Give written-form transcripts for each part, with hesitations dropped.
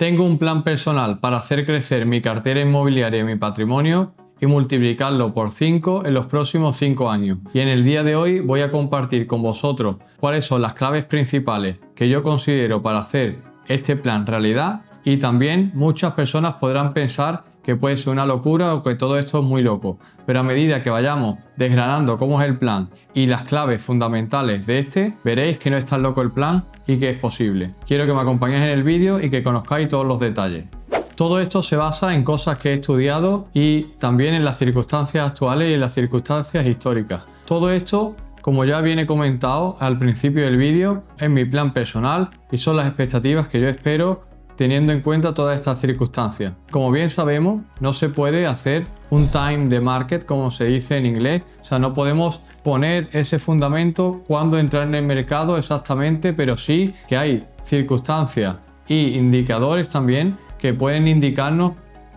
Tengo un plan personal para hacer crecer mi cartera inmobiliaria y mi patrimonio y multiplicarlo por 5 en los próximos 5 años. Y en el día de hoy voy a compartir con vosotros cuáles son las claves principales que yo considero para hacer este plan realidad, y también muchas personas podrán pensar que puede ser una locura o que todo esto es muy loco, pero a medida que vayamos desgranando cómo es el plan y las claves fundamentales de este, veréis que no es tan loco el plan y que es posible. Quiero que me acompañéis en el vídeo y que conozcáis todos los detalles. Todo esto se basa en cosas que he estudiado y también en las circunstancias actuales y en las circunstancias históricas. Todo esto, como ya viene comentado al principio del vídeo, es mi plan personal y son las expectativas que yo espero teniendo en cuenta todas estas circunstancias. Como bien sabemos, no se puede hacer un time the market, como se dice en inglés. O sea, no podemos poner ese fundamento cuando entrar en el mercado exactamente, pero sí que hay circunstancias y indicadores también que pueden indicarnos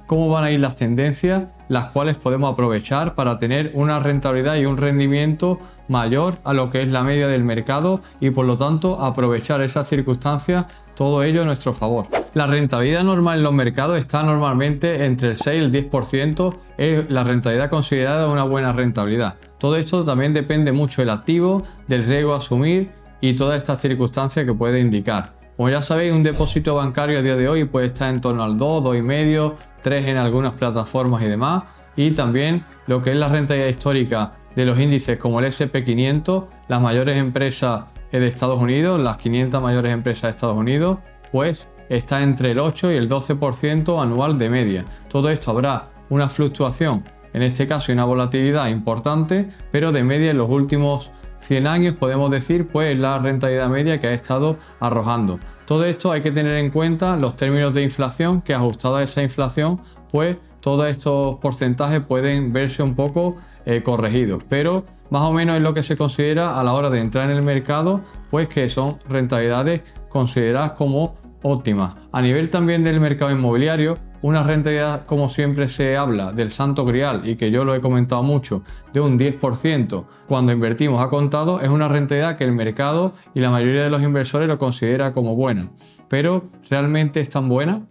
cómo van a ir las tendencias, las cuales podemos aprovechar para tener una rentabilidad y un rendimiento mayor a lo que es la media del mercado y por lo tanto aprovechar esas circunstancias, todo ello a nuestro favor. La rentabilidad normal en los mercados está normalmente entre el 6 y el 10%, es la rentabilidad considerada una buena rentabilidad. Todo esto también depende mucho del activo, del riesgo a asumir y todas estas circunstancias que puede indicar. Como ya sabéis, un depósito bancario a día de hoy puede estar en torno al 2, 2,5, 3 en algunas plataformas y demás. Y también lo que es la rentabilidad histórica de los índices como el S&P 500, las mayores empresas de Estados Unidos, las 500 mayores empresas de Estados Unidos, pues está entre el 8 y el 12% anual de media. Todo esto habrá una fluctuación, en este caso y una volatilidad importante, pero de media en los últimos 100 años podemos decir pues la rentabilidad media que ha estado arrojando. Todo esto hay que tener en cuenta los términos de inflación, que ajustado a esa inflación pues todos estos porcentajes pueden verse un poco corregidos, pero más o menos es lo que se considera a la hora de entrar en el mercado, pues que son rentabilidades consideradas como óptimas. A nivel también del mercado inmobiliario, una rentabilidad, como siempre se habla, del santo grial, y que yo lo he comentado mucho, de un 10% cuando invertimos a contado, es una rentabilidad que el mercado y la mayoría de los inversores lo considera como buena. Pero ¿realmente es tan buena?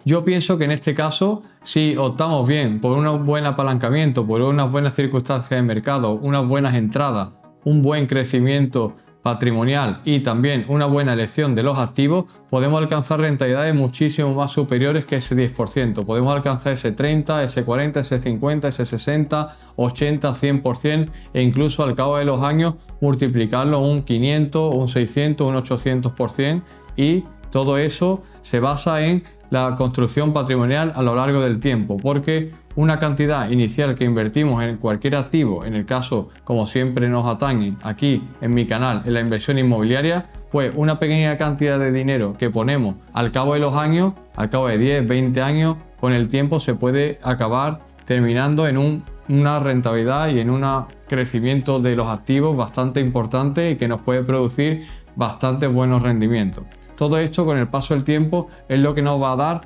Yo pienso que en este caso, si optamos bien por un buen apalancamiento, por unas buenas circunstancias de mercado, unas buenas entradas, un buen crecimiento patrimonial y también una buena elección de los activos, podemos alcanzar rentabilidades muchísimo más superiores que ese 10%. Podemos alcanzar ese 30, ese 40, ese 50, ese 60, 80, 100% e incluso al cabo de los años multiplicarlo un 500, un 600, un 800%, y todo eso se basa en la construcción patrimonial a lo largo del tiempo, porque una cantidad inicial que invertimos en cualquier activo, en el caso como siempre nos atañe aquí en mi canal en la inversión inmobiliaria, pues una pequeña cantidad de dinero que ponemos al cabo de los años, al cabo de 10, 20 años, con el tiempo se puede acabar terminando en una rentabilidad y en un crecimiento de los activos bastante importante y que nos puede producir bastantes buenos rendimientos. Todo esto con el paso del tiempo es lo que nos va a dar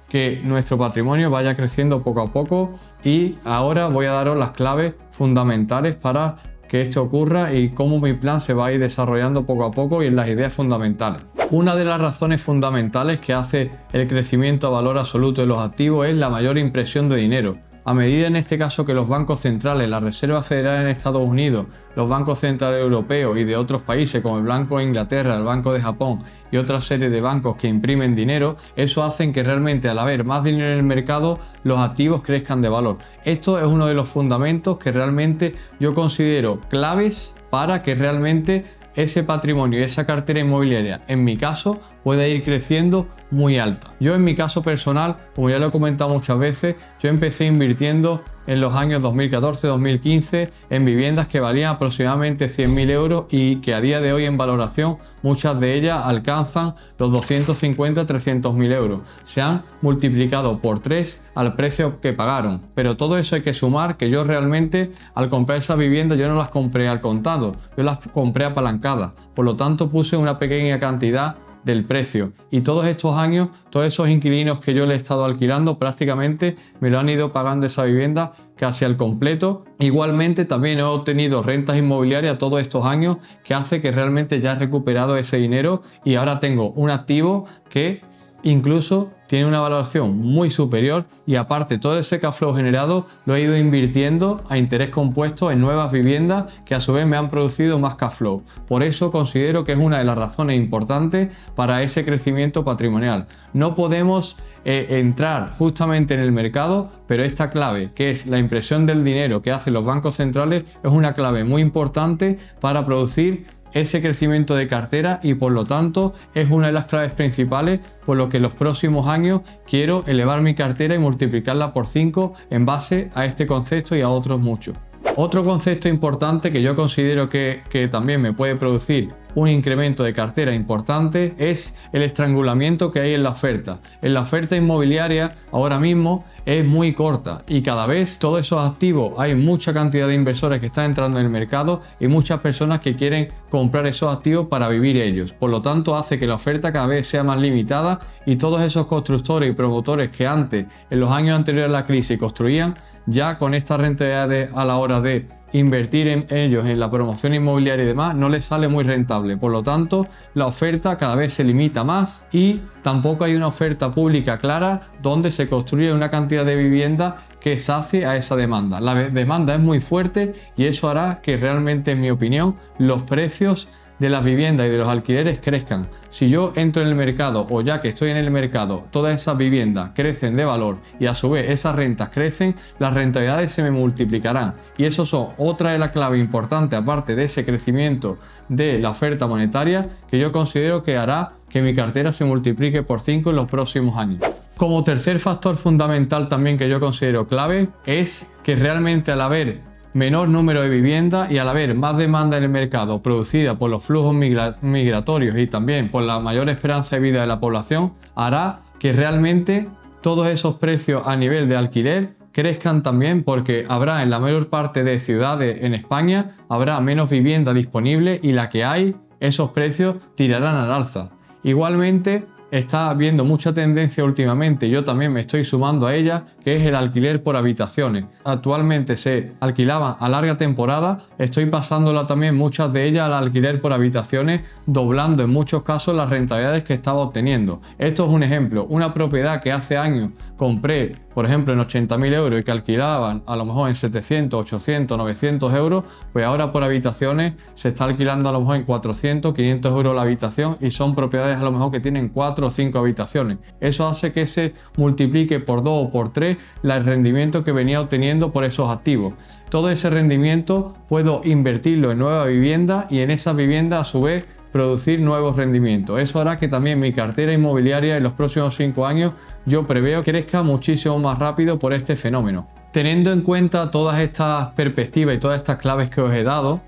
que nuestro patrimonio vaya creciendo poco a poco, y ahora voy a daros las claves fundamentales para que esto ocurra y cómo mi plan se va a ir desarrollando poco a poco y en las ideas fundamentales. Una de las razones fundamentales que hace el crecimiento a valor absoluto de los activos es la mayor impresión de dinero. A medida en este caso que los bancos centrales, la Reserva Federal en Estados Unidos, los bancos centrales europeos y de otros países como el Banco de Inglaterra, el Banco de Japón y otra serie de bancos que imprimen dinero, eso hace que realmente al haber más dinero en el mercado, los activos crezcan de valor. Esto es uno de los fundamentos que realmente yo considero claves para que realmente ese patrimonio y esa cartera inmobiliaria, en mi caso, pueda ir creciendo muy alta. Yo en mi caso personal, como ya lo he comentado muchas veces, yo empecé invirtiendo en los años 2014-2015 en viviendas que valían aproximadamente 100.000 euros y que a día de hoy en valoración muchas de ellas alcanzan los 250-300.000 euros. Se han multiplicado por 3 al precio que pagaron. Pero todo eso hay que sumar que yo realmente al comprar esas viviendas yo no las compré al contado, yo las compré apalancadas. Por lo tanto puse una pequeña cantidad del precio, y todos estos años todos esos inquilinos que yo le he estado alquilando prácticamente me lo han ido pagando esa vivienda casi al completo. Igualmente también he obtenido rentas inmobiliarias todos estos años, que hace que realmente ya he recuperado ese dinero y ahora tengo un activo que incluso tiene una valoración muy superior y aparte todo ese cash flow generado lo he ido invirtiendo a interés compuesto en nuevas viviendas que a su vez me han producido más cash flow. Por eso considero que es una de las razones importantes para ese crecimiento patrimonial. No podemos entrar justamente en el mercado, pero esta clave, que es la impresión del dinero que hacen los bancos centrales, es una clave muy importante para producir ese crecimiento de cartera y por lo tanto es una de las claves principales por lo que en los próximos años quiero elevar mi cartera y multiplicarla por 5 en base a este concepto y a otros muchos. Otro concepto importante que yo considero que también me puede producir un incremento de cartera importante es el estrangulamiento que hay en la oferta. En la oferta inmobiliaria ahora mismo es muy corta y cada vez todos esos activos, hay mucha cantidad de inversores que están entrando en el mercado y muchas personas que quieren comprar esos activos para vivir ellos. Por lo tanto hace que la oferta cada vez sea más limitada y todos esos constructores y promotores que antes, en los años anteriores a la crisis, construían, ya con estas rentabilidades a la hora de invertir en ellos, en la promoción inmobiliaria y demás, no les sale muy rentable. Por lo tanto, la oferta cada vez se limita más y tampoco hay una oferta pública clara donde se construya una cantidad de vivienda que sacie a esa demanda. La demanda es muy fuerte y eso hará que realmente, en mi opinión, los precios de las viviendas y de los alquileres crezcan. Si yo entro en el mercado o ya que estoy en el mercado, todas esas viviendas crecen de valor y a su vez esas rentas crecen, las rentabilidades se me multiplicarán. Y eso son otra de las claves importantes, aparte de ese crecimiento de la oferta monetaria, que yo considero que hará que mi cartera se multiplique por 5 en los próximos años. Como tercer factor fundamental también que yo considero clave es que realmente al haber menor número de viviendas y al haber más demanda en el mercado producida por los flujos migratorios y también por la mayor esperanza de vida de la población, hará que realmente todos esos precios a nivel de alquiler crezcan también, porque habrá en la mayor parte de ciudades en España habrá menos vivienda disponible y la que hay, esos precios tirarán al alza. Igualmente está habiendo mucha tendencia últimamente, yo también me estoy sumando a ella, que es el alquiler por habitaciones. Actualmente se alquilaban a larga temporada, estoy pasándola también muchas de ellas al alquiler por habitaciones, doblando en muchos casos las rentabilidades que estaba obteniendo. Esto es un ejemplo, una propiedad que hace años compré, por ejemplo, en 80.000 euros y que alquilaban a lo mejor en 700, 800, 900 euros, pues ahora por habitaciones se está alquilando a lo mejor en 400, 500 euros la habitación y son propiedades a lo mejor que tienen 4 o 5 habitaciones. Eso hace que se multiplique por 2 o por 3 el rendimiento que venía obteniendo por esos activos. Todo ese rendimiento puedo invertirlo en nueva vivienda y en esa vivienda a su vez producir nuevos rendimientos. Eso hará que también mi cartera inmobiliaria en los próximos 5 años yo preveo que crezca muchísimo más rápido por este fenómeno. Teniendo en cuenta todas estas perspectivas y todas estas claves que os he dado,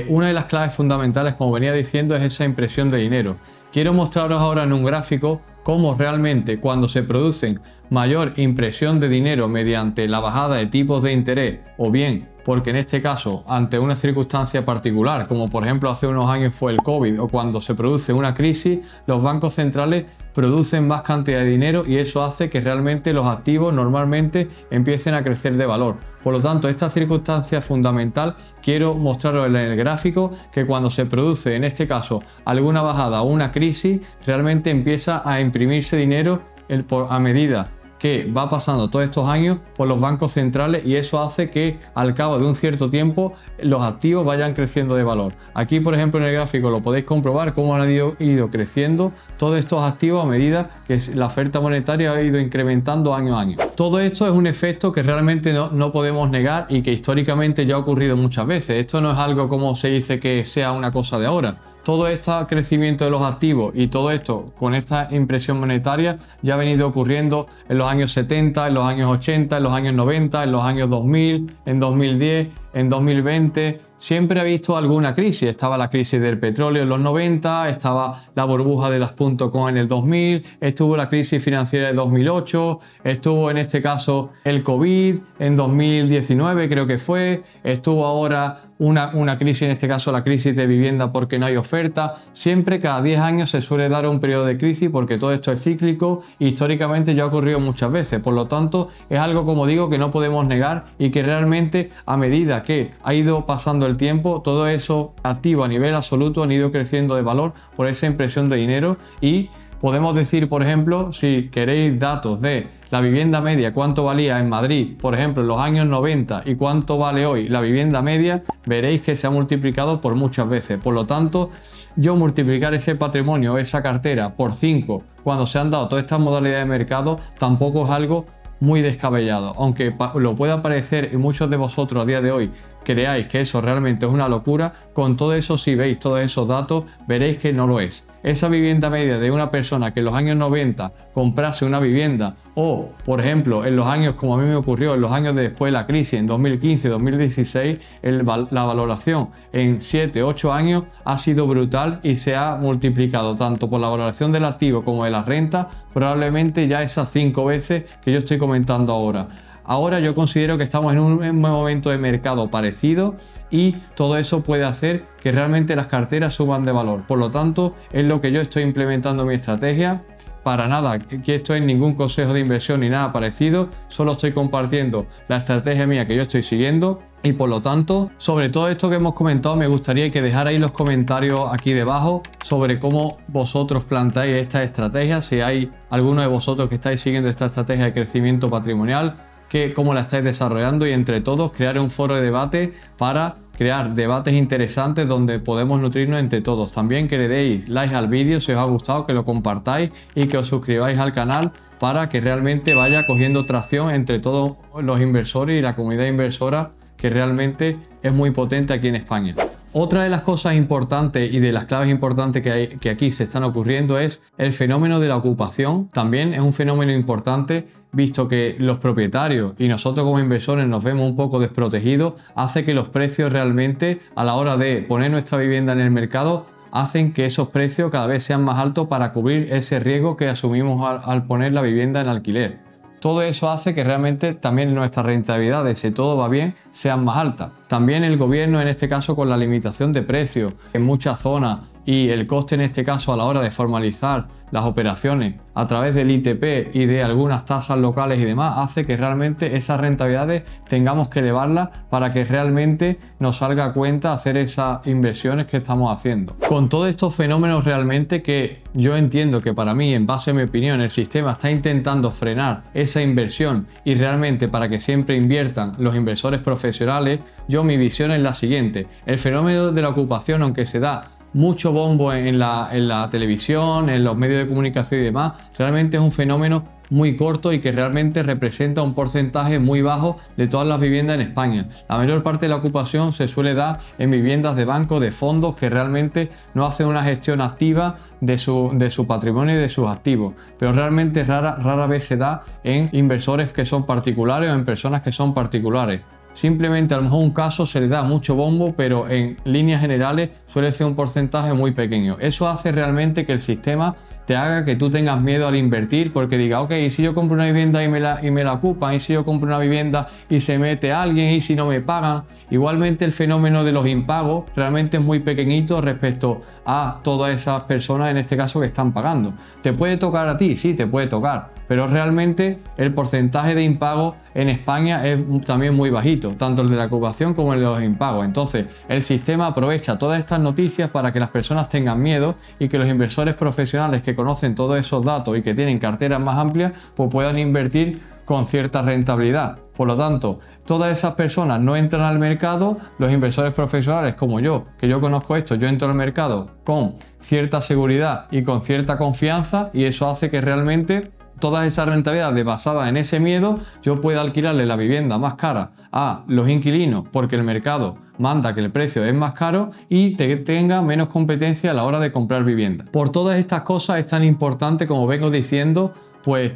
una de las claves fundamentales, como venía diciendo, es esa impresión de dinero. Quiero mostraros ahora en un gráfico cómo realmente cuando se producen mayor impresión de dinero mediante la bajada de tipos de interés o bien porque en este caso ante una circunstancia particular como por ejemplo hace unos años fue el COVID o cuando se produce una crisis, los bancos centrales producen más cantidad de dinero y eso hace que realmente los activos normalmente empiecen a crecer de valor. Por lo tanto, esta circunstancia es quiero mostraros en el gráfico que cuando se produce en este caso alguna bajada o una crisis, realmente empieza a imprimirse dinero a medida que va pasando todos estos años por los bancos centrales y eso hace que al cabo de un cierto tiempo los activos vayan creciendo de valor. Aquí por ejemplo en el gráfico lo podéis comprobar cómo han ido creciendo todos estos activos a medida que la oferta monetaria ha ido incrementando año a año. Todo esto es un efecto que realmente no podemos negar y que históricamente ya ha ocurrido muchas veces. Esto no es algo como se dice que sea una cosa de ahora. Todo este crecimiento de los activos y todo esto con esta impresión monetaria ya ha venido ocurriendo en los años 70, en los años 80, en los años 90, en los años 2000, en 2010, en 2020. Siempre ha visto alguna crisis. Estaba la crisis del petróleo en los 90, estaba la burbuja de las .com en el 2000, estuvo la crisis financiera de 2008, estuvo en este caso el COVID en 2019 creo que fue, estuvo ahora una crisis, en este caso la crisis de vivienda porque no hay oferta. Siempre cada 10 años se suele dar un periodo de crisis porque todo esto es cíclico y históricamente ya ha ocurrido muchas veces. Por lo tanto, es algo, como digo, que no podemos negar y que realmente a medida que ha ido pasando el tiempo, todo eso activo a nivel absoluto han ido creciendo de valor por esa impresión de dinero y Podemos decir, por ejemplo, si queréis datos de la vivienda media, cuánto valía en Madrid, por ejemplo, en los años 90 y cuánto vale hoy la vivienda media, veréis que se ha multiplicado por muchas veces. Por lo tanto, yo multiplicar ese patrimonio, esa cartera por 5 cuando se han dado todas estas modalidades de mercado, tampoco es algo muy descabellado. Aunque lo pueda parecer y muchos de vosotros a día de hoy creáis que eso realmente es una locura, con todo eso, si veis todos esos datos, veréis que no lo es. Esa vivienda media de una persona que en los años 90 comprase una vivienda, o por ejemplo en los años, como a mí me ocurrió, en los años después de la crisis, en 2015-2016, la valoración en 7-8 años ha sido brutal y se ha multiplicado tanto por la valoración del activo como de la renta, probablemente ya esas 5 veces que yo estoy comentando ahora. Ahora yo considero que estamos en un momento de mercado parecido y todo eso puede hacer que realmente las carteras suban de valor. Por lo tanto, es lo que yo estoy implementando en mi estrategia. Para nada, que esto es ningún consejo de inversión ni nada parecido, solo estoy compartiendo la estrategia mía que yo estoy siguiendo. Y por lo tanto, sobre todo esto que hemos comentado, me gustaría que dejarais los comentarios aquí debajo sobre cómo vosotros planteáis esta estrategia, si hay alguno de vosotros que estáis siguiendo esta estrategia de crecimiento patrimonial, cómo la estáis desarrollando, y entre todos crear un foro de debate para crear debates interesantes donde podemos nutrirnos entre todos. También que le deis like al vídeo si os ha gustado, que lo compartáis y que os suscribáis al canal para que realmente vaya cogiendo tracción entre todos los inversores y la comunidad inversora, que realmente es muy potente aquí en España. Otra de las cosas importantes y de las claves importantes que aquí se están ocurriendo es el fenómeno de la ocupación. También es un fenómeno importante, visto que los propietarios y nosotros como inversores nos vemos un poco desprotegidos, hace que los precios realmente a la hora de poner nuestra vivienda en el mercado hacen que esos precios cada vez sean más altos para cubrir ese riesgo que asumimos al poner la vivienda en alquiler. Todo eso hace que realmente también nuestras rentabilidades, si todo va bien, sean más altas. También el gobierno, en este caso con la limitación de precios en muchas zonas y el coste en este caso a la hora de formalizar las operaciones a través del ITP y de algunas tasas locales y demás, hace que realmente esas rentabilidades tengamos que elevarlas para que realmente nos salga a cuenta hacer esas inversiones que estamos haciendo. Con todos estos fenómenos realmente que yo entiendo que para mí, en base a mi opinión, el sistema está intentando frenar esa inversión y realmente para que siempre inviertan los inversores profesionales, mi visión es la siguiente: el fenómeno de la ocupación, aunque se da mucho bombo en la televisión, en los medios de comunicación y demás, realmente es un fenómeno muy corto y que realmente representa un porcentaje muy bajo de todas las viviendas en España. La mayor parte de la ocupación se suele dar en viviendas de banco, de fondos que realmente no hacen una gestión activa de su patrimonio y de sus activos, pero realmente rara vez se da en inversores que son particulares o en personas que son particulares. Simplemente a lo mejor un caso se le da mucho bombo, pero en líneas generales suele ser un porcentaje muy pequeño. Eso hace realmente que el sistema te haga que tú tengas miedo al invertir, porque diga, ok, ¿y si yo compro una vivienda y me la ocupan? ¿Y si yo compro una vivienda y se mete alguien? ¿Y si no me pagan? Igualmente el fenómeno de los impagos realmente es muy pequeñito respecto a todas esas personas, en este caso, que están pagando. ¿Te puede tocar a ti? Sí, te puede tocar, pero realmente el porcentaje de impagos en España es también muy bajito, tanto el de la ocupación como el de los impagos. Entonces el sistema aprovecha todas estas noticias para que las personas tengan miedo y que los inversores profesionales que conocen todos esos datos y que tienen carteras más amplias, pues puedan invertir con cierta rentabilidad. Por lo tanto, todas esas personas no entran al mercado, los inversores profesionales como yo, que yo conozco esto, yo entro al mercado con cierta seguridad y con cierta confianza, y eso hace que realmente todas esas rentabilidades basadas en ese miedo, yo pueda alquilarle la vivienda más cara a los inquilinos porque el mercado manda que el precio es más caro y tenga menos competencia a la hora de comprar vivienda. Por todas estas cosas es tan importante, como vengo diciendo, pues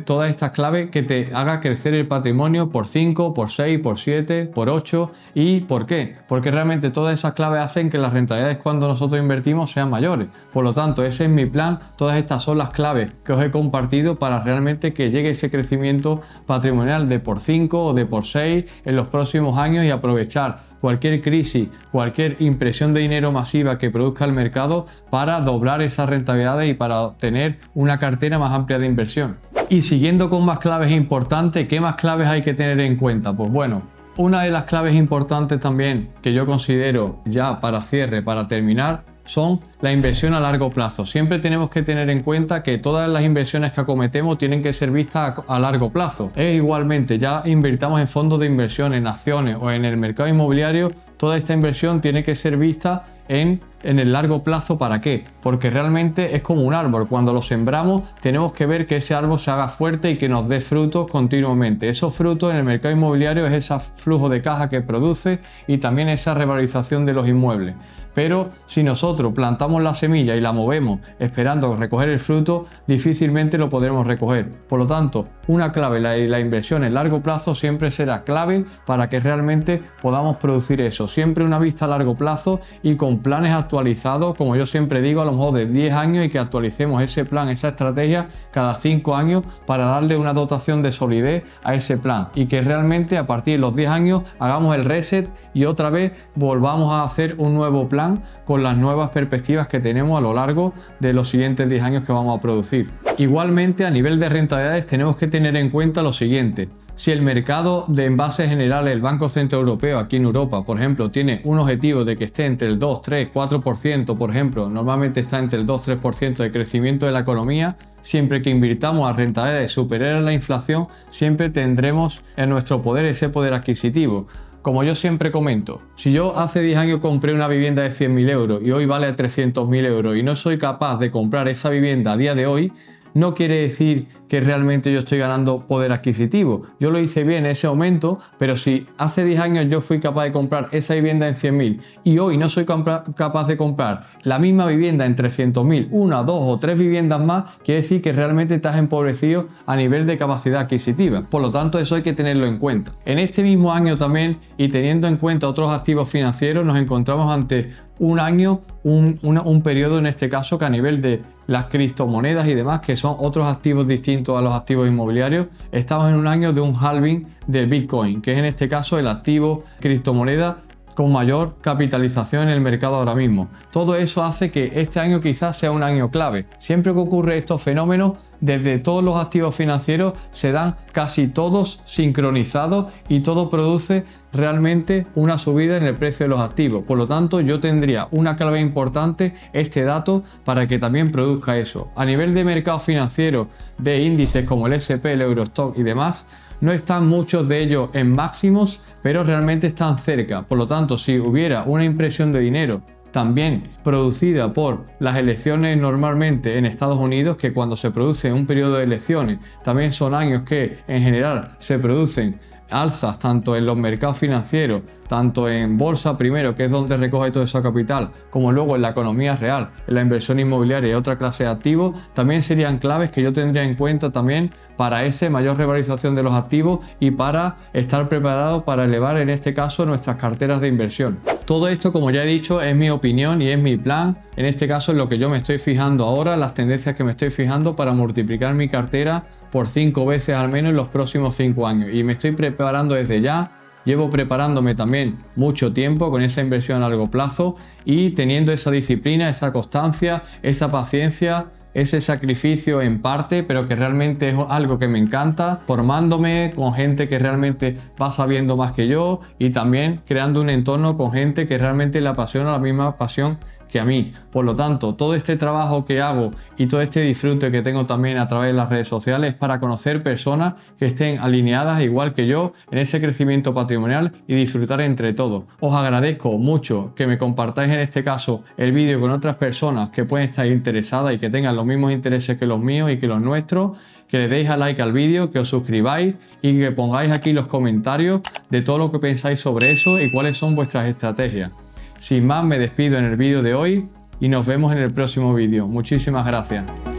todas estas claves que te haga crecer el patrimonio por 5, por 6, por 7, por 8. ¿Y por qué? Porque realmente todas esas claves hacen que las rentabilidades cuando nosotros invertimos sean mayores. Por lo tanto, ese es mi plan. Todas estas son las claves que os he compartido para realmente que llegue ese crecimiento patrimonial de por 5 o de por 6 en los próximos años, y aprovechar cualquier crisis, cualquier impresión de dinero masiva que produzca el mercado para doblar esas rentabilidades y para obtener una cartera más amplia de inversión. Y siguiendo con más claves importantes, ¿qué más claves hay que tener en cuenta? Pues bueno, una de las claves importantes también que yo considero, ya para cierre, para terminar, son la inversión a largo plazo. Siempre tenemos que tener en cuenta que todas las inversiones que acometemos tienen que ser vistas a largo plazo. Igualmente, ya invirtamos en fondos de inversión, en acciones o en el mercado inmobiliario, toda esta inversión tiene que ser vista en el largo plazo. ¿Para qué? Porque realmente es como un árbol. Cuando lo sembramos tenemos que ver que ese árbol se haga fuerte y que nos dé frutos continuamente. Esos frutos en el mercado inmobiliario es ese flujo de caja que produce y también esa revalorización de los inmuebles. Pero si nosotros plantamos la semilla y la movemos esperando recoger el fruto, difícilmente lo podremos recoger. Por lo tanto, una clave, la inversión en largo plazo siempre será clave para que realmente podamos producir eso. Siempre una vista a largo plazo y con planes actualizados, como yo siempre digo, a lo mejor de 10 años, y que actualicemos ese plan, esa estrategia cada 5 años para darle una dotación de solidez a ese plan y que realmente a partir de los 10 años hagamos el reset y otra vez volvamos a hacer un nuevo plan con las nuevas perspectivas que tenemos a lo largo de los siguientes 10 años que vamos a producir. Igualmente, a nivel de rentabilidades tenemos que tener en cuenta lo siguiente. Si el mercado de envases generales, el Banco Central Europeo aquí en Europa, por ejemplo, tiene un objetivo de que esté entre el 2, 3, 4%, por ejemplo, normalmente está entre el 2, 3% de crecimiento de la economía, siempre que invirtamos a rentabilidades superiores a la inflación, siempre tendremos en nuestro poder ese poder adquisitivo. Como yo siempre comento, si yo hace 10 años compré una vivienda de 100.000 euros y hoy vale 300.000 euros y no soy capaz de comprar esa vivienda a día de hoy, no quiere decir que realmente yo estoy ganando poder adquisitivo. Yo lo hice bien en ese momento, pero si hace 10 años yo fui capaz de comprar esa vivienda en 100.000 y hoy no soy capaz de comprar la misma vivienda en 300.000, una, dos o tres viviendas más, quiere decir que realmente estás empobrecido a nivel de capacidad adquisitiva. Por lo tanto, eso hay que tenerlo en cuenta. En este mismo año también, y teniendo en cuenta otros activos financieros, nos encontramos ante un año, un periodo en este caso que a nivel de las criptomonedas y demás, que son otros activos distintos a los activos inmobiliarios, estamos en un año de un halving del Bitcoin, que es en este caso el activo criptomoneda con mayor capitalización en el mercado ahora mismo. Todo eso hace que este año quizás sea un año clave. Siempre que ocurre estos fenómenos, desde todos los activos financieros se dan casi todos sincronizados y todo produce realmente una subida en el precio de los activos. Por lo tanto, yo tendría una clave importante este dato para que también produzca eso. A nivel de mercado financiero, de índices como el S&P, el Eurostock y demás, no están muchos de ellos en máximos, pero realmente están cerca. Por lo tanto, si hubiera una impresión de dinero también producida por las elecciones normalmente en Estados Unidos, que cuando se produce un periodo de elecciones también son años que en general se producen alzas tanto en los mercados financieros, tanto en bolsa primero, que es donde recoge todo ese capital, como luego en la economía real, en la inversión inmobiliaria y otra clase de activos, también serían claves que yo tendría en cuenta también para esa mayor revalorización de los activos y para estar preparado para elevar en este caso nuestras carteras de inversión. Todo esto, como ya he dicho, es mi opinión y es mi plan. En este caso es lo que yo me estoy fijando ahora, las tendencias que me estoy fijando para multiplicar mi cartera por 5 veces al menos en los próximos 5 años. Y me estoy preparando desde ya. Llevo preparándome también mucho tiempo con esa inversión a largo plazo y teniendo esa disciplina, esa constancia, esa paciencia, ese sacrificio en parte, pero que realmente es algo que me encanta, formándome con gente que realmente va sabiendo más que yo y también creando un entorno con gente que realmente le apasiona la misma pasión que a mí. Por lo tanto, todo este trabajo que hago y todo este disfrute que tengo también a través de las redes sociales es para conocer personas que estén alineadas igual que yo en ese crecimiento patrimonial y disfrutar entre todos. Os agradezco mucho que me compartáis en este caso el vídeo con otras personas que pueden estar interesadas y que tengan los mismos intereses que los míos y que los nuestros, que le deis a like al vídeo, que os suscribáis y que pongáis aquí los comentarios de todo lo que pensáis sobre eso y cuáles son vuestras estrategias. Sin más, me despido en el vídeo de hoy y nos vemos en el próximo vídeo. Muchísimas gracias.